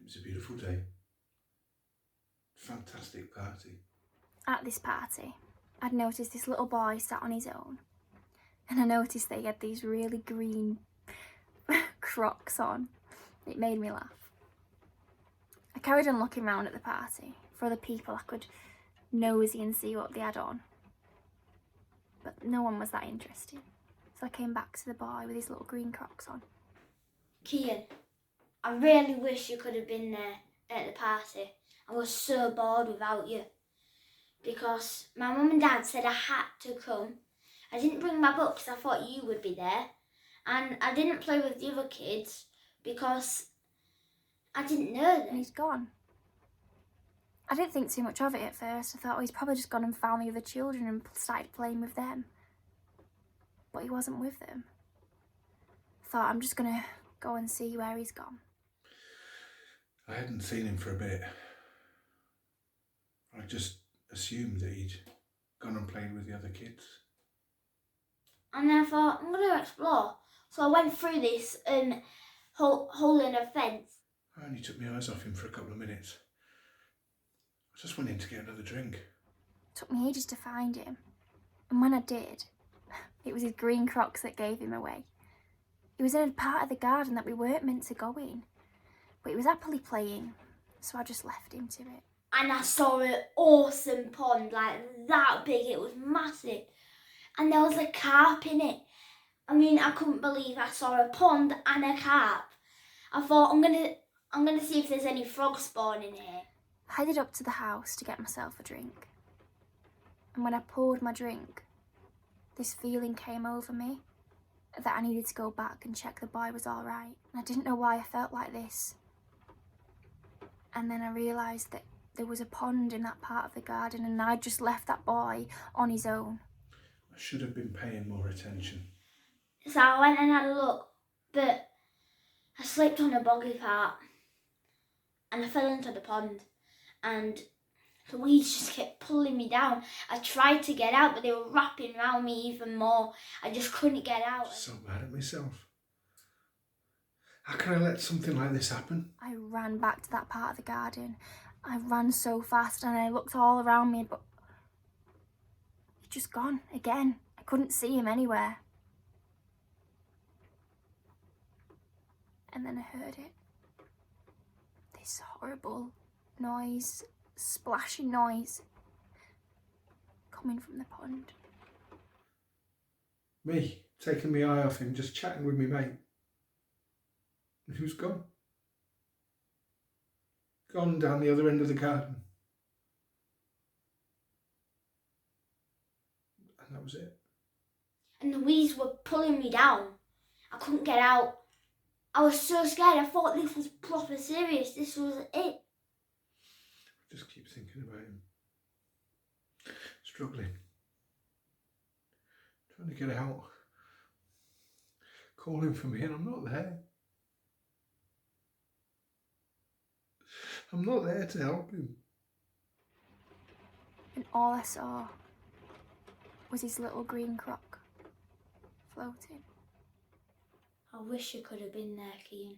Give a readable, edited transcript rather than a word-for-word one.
It was a beautiful day. Fantastic party. At this party, I'd noticed this little boy sat on his own, and I noticed that he had these really green Crocs on. It made me laugh. I carried on looking round at the party for other people I could nosy and see what they had on, but no one was that interested, so I came back to the boy with his little green Crocs on. Kian, I really wish you could have been there at the party. I was so bored without you. Because my mum and dad said I had to come. I didn't bring my book because I thought you would be there. And I didn't play with the other kids because I didn't know them. And he's gone. I didn't think too much of it at first. I thought, oh, he's probably just gone and found the other children and started playing with them. But he wasn't with them. I thought, I'm just going to go and see where he's gone. I hadn't seen him for a bit. I just assumed that he'd gone and played with the other kids. And I thought, I'm going to explore. So I went through this hole in a fence. I only took my eyes off him for a couple of minutes. I just went in to get another drink. It took me ages to find him. And when I did, it was his green Crocs that gave him away. He was in a part of the garden that we weren't meant to go in. But he was happily playing, so I just left him to it. And I saw an awesome pond, like that big, it was massive. And there was a carp in it. I mean, I couldn't believe I saw a pond and a carp. I thought, I'm gonna see if there's any frogs spawning here. I headed up to the house to get myself a drink. And when I poured my drink, this feeling came over me that I needed to go back and check the boy was all right. And I didn't know why I felt like this. And then I realised that there was a pond in that part of the garden and I'd just left that boy on his own. I should have been paying more attention. So I went and had a look, but I slipped on a boggy part and I fell into the pond and the weeds just kept pulling me down. I tried to get out, but they were wrapping around me even more. I just couldn't get out. So mad at myself. How can I let something like this happen? I ran back to that part of the garden. I ran so fast and I looked all around me, but he'd just gone again. I couldn't see him anywhere. And then I heard it. This horrible noise, splashing noise, coming from the pond. Me, taking my eye off him, just chatting with me mate. And who's gone? Gone down the other end of the garden. And that was it. And the weeds were pulling me down. I couldn't get out. I was so scared. I thought this was proper serious. This was it. I just keep thinking about him. Struggling. Trying to get out. Calling for me and I'm not there. I'm not there to help him. And all I saw was his little green croc floating. I wish you could have been there, Kian.